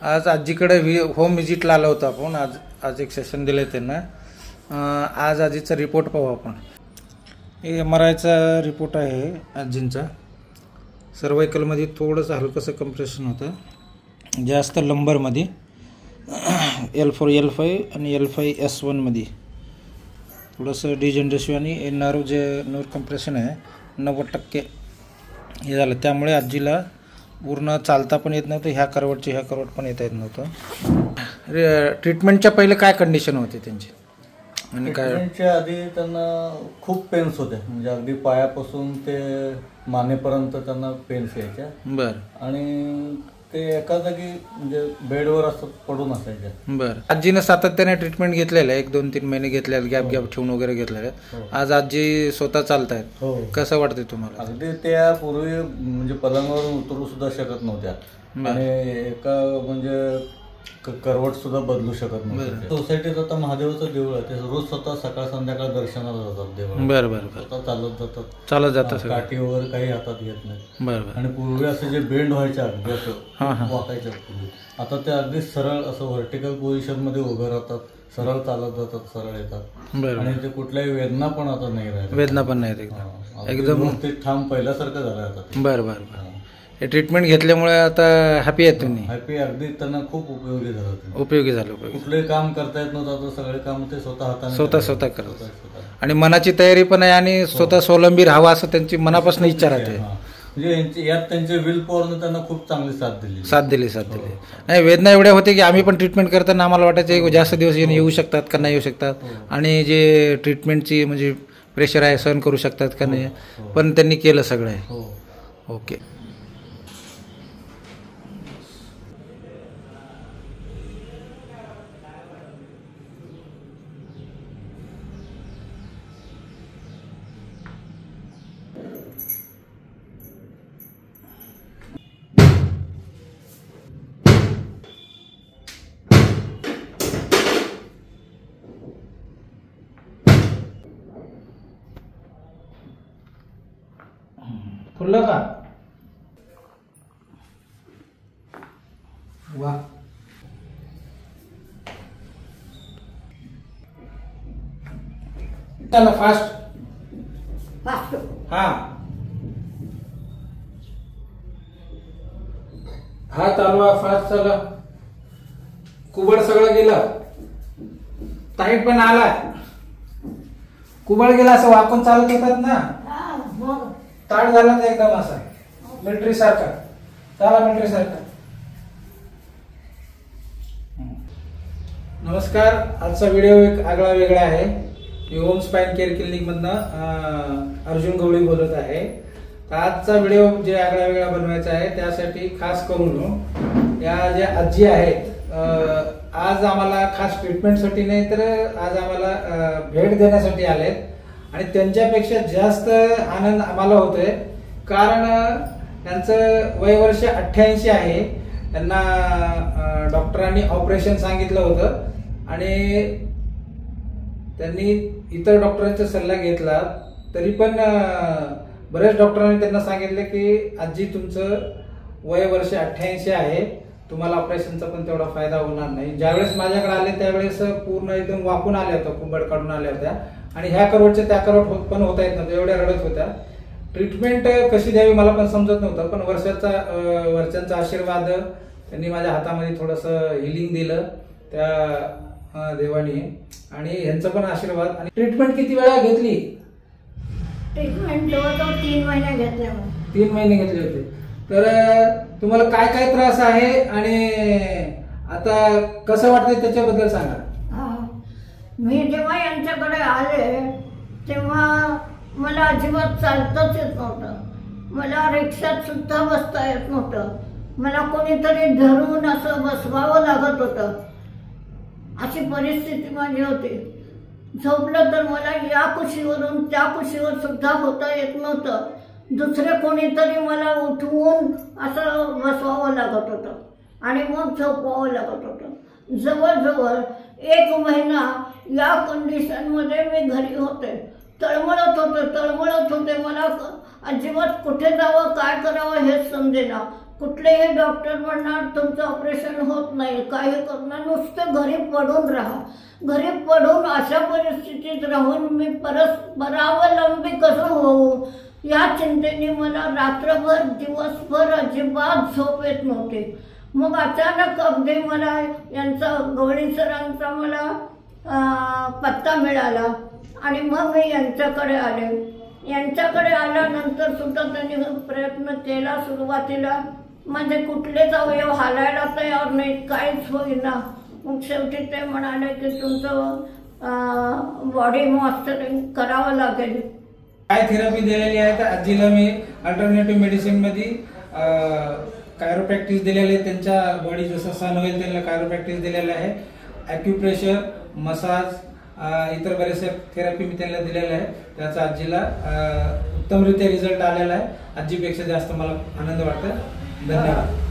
आज आजीकडे होम विजिटला आलो होतो आपण. आज एक सेशन दिलं आहे त्यांना. आज आजीचा रिपोर्ट पाहू आपण. हे MRIचा रिपोर्ट आहे आजींचा. सर्वायकलमध्ये थोडंसं हलकंसं कम्प्रेशन होतं, जास्त लंबरमध्ये L4 L5 आणि L5 S1 मध्ये थोडंसं डिजनरेशन आणि नर्व कम्प्रेशन आहे 90% हे झालं. त्यामुळे आजीला पूर्ण चालता पण येत नव्हतं, ह्या करवट पण येता येत नव्हतं. ट्रीटमेंटच्या पहिले काय कंडिशन होती त्यांची? आणि ट्रीटमेंटच्या आधी त्यांना खूप पेन्स होते, म्हणजे अगदी पायापासून ते मानेपर्यंत त्यांना पेन्स यायच्या. बरं. आणि ते एका जागी म्हणजे बेडवर असं पडून असायच्या. बरं. आजीनं सातत्याने ट्रीटमेंट घेतलेलं आहे, 1-2-3 महिने घेतलेलं, गॅप ठेवून वगैरे घेतलेलं आहे. आज आजी स्वतः चालतायत. हो. कसं वाटतंय तुम्हाला? अगदी त्या पूर्वी म्हणजे पलंगावरून उतरू सुद्धा शकत नव्हत्या आणि एका म्हणजे करवट सुद्धा बदलू शकत नव्हते. सोसायटीत आता महादेवाचं देऊळ आहे, ते रोज स्वतः सकाळ संध्याकाळ दर्शनाला जातात देवळात. बरं. स्वतः चालत जातात, काठी वगैरे काही हातात घेत नाही. बरं. आणि पूर्वी असे जे बेंड व्हायचे अगदी असं वाकायच्या पूर्वी, आता ते अगदी सरळ असं व्हर्टिकल पोझिशन मध्ये उभं राहतात, सरळ चालत जातात, सरळ येतात. आणि ते कुठल्याही वेदना पण आता नाही राहिल्या. वेदना पण नाही एकदम ते ठाम पहिल्यासारखं झालं आता. बरं. हे ट्रीटमेंट घेतल्यामुळे आता हॅपी आहेत तुम्ही? हॅपी, अगदी त्यांना खूप उपयोगी झालं. कुठलंही काम करता येत नव्हतं, आता सगळे काम ते स्वतः हाताने स्वतः करतात. आणि मनाची तयारी पण आहे आणि स्वतः स्वावलंबी राहावा असं त्यांची मनापासून इच्छा राहते. म्हणजे यात त्यांचे विल पॉवरने त्यांना खूप चांगली साथ दिली. नाही, वेदना एवढ्या होते की आम्ही पण ट्रीटमेंट करताना आम्हाला वाटायचं जास्त दिवस येऊ शकतात का नाही येऊ शकतात, आणि जे ट्रीटमेंटची म्हणजे प्रेशर आहे सहन करू शकतात का नाही, पण त्यांनी केलं सगळं. ओके. खुल्लं का? वा. चला फास्ट. हा चालवा, फास्ट चला. कुबड सगळं गेलं, टाईट पण आलाय. कुबड गेला असं वाकून चालत येतात ना, ताट झाला तर एकदम असा मिलिटरी सारखा. चला मिलिटरी सारखा. नमस्कार. आजचा व्हिडिओ एक आगळा वेगळा आहे. मी होम स्पाइन केअर क्लिनिक मधनं अर्जुन गवळी बोलत आहे. आजचा व्हिडिओ जे आगळा वेगळा बनवायचा आहे त्यासाठी खास करून या ज्या आजी आहेत, आज आम्हाला खास ट्रीटमेंटसाठी नाही तर आज आम्हाला भेट देण्यासाठी आलेत. आणि त्यांच्यापेक्षा जास्त आनंद आम्हाला होतोय, कारण त्यांचं वय वर्ष 88 आहे. त्यांना डॉक्टरांनी ऑपरेशन सांगितलं होतं आणि त्यांनी इतर डॉक्टरांचा सल्ला घेतला, तरी पण बऱ्याच डॉक्टरांनी त्यांना सांगितलं की आजी तुमचं वय वर्ष 88 आहे, तुम्हाला ऑपरेशनचा पण तेवढा फायदा होणार नाही. ज्यावेळेस माझ्याकडे आले त्यावेळेस पूर्ण एकदम वाकून आल्या होत्या, कुंबड काढून आल्या होत्या आणि ह्या करवटच्या त्या करवट पण होता येत नव्हतं, एवढ्या रडत होत्या. ट्रीटमेंट कशी द्यावी मला पण समजत नव्हतं, पण वर्षांचा आशीर्वाद त्यांनी माझ्या हातामध्ये थोडंसं हिलिंग दिलं त्या देवानी, आणि ह्यांचा पण आशीर्वाद. आणि ट्रीटमेंट किती वेळा घेतली? ट्रीटमेंट जवळजवळ 3 महिने घेतले. 3 महिने घेतले होते. तर तुम्हाला काय काय त्रास आहे आणि आता कसं वाटतंय त्याच्याबद्दल सांगा. मी जेव्हा यांच्याकडे आले तेव्हा मला अजिबात चालताच येत नव्हतं, मला रिक्षात सुद्धा बसता येत नव्हतं, मला कोणीतरी धरून असं बसवावं लागत होतं. अशी परिस्थिती माझी होती. झोपलं तर मला या कुशीवरून त्या कुशीवर सुद्धा होता येत नव्हतं. दुसरे कोणीतरी मला उठवून असं बसवावं लागत होतं आणि मग झोपवावं लागत होतं. जवळजवळ 1 महिना या कंडिशनमध्ये मी घरी होते. तळमळत होते. मला अजिबात कुठे जावं काय करावं हेच समजेना. कुठलेही डॉक्टर म्हणणार तुमचं ऑपरेशन होत नाही, काही करणार, नुसतं घरी पडून राहा. घरी पडून अशा परिस्थितीत राहून मी परत परावलंबी कसं होऊ या चिंतेने मला रात्रभर दिवसभर अजिबात झोप येत नव्हती. मग अचानक अगदी मला यांचा गवळी सरांचा मला पत्ता मिळाला आणि मग मी यांच्याकडे आले. यांच्याकडे आल्यानंतर सुद्धा त्यांनी प्रयत्न केला. सुरुवातीला माझे कुठलेच अवयव हालायला तयार नाही, काहीच होईना. मग शेवटी ते म्हणाले की तुमचं बॉडी मॉइश्चरिंग करावं लागेल. काय थेरपी दिलेली आहे तर आजीला मी अल्टरनेटिव्ह मेडिसिन मध्ये कायरोप्रॅक्टिस दिलेली आहे. त्यांच्या बॉडी जसं सहन होईल त्यांना कायरोप्रॅक्टिस दिलेलं आहे. ॲक्युप्रेशर, मसाज, इतर बरेचसे थेरपी मी त्यांना दिलेल्या आहे. त्याचा आजीला उत्तमरित्या रिझल्ट आलेला आहे. आजीपेक्षा जास्त मला आनंद वाटतो. धन्यवाद.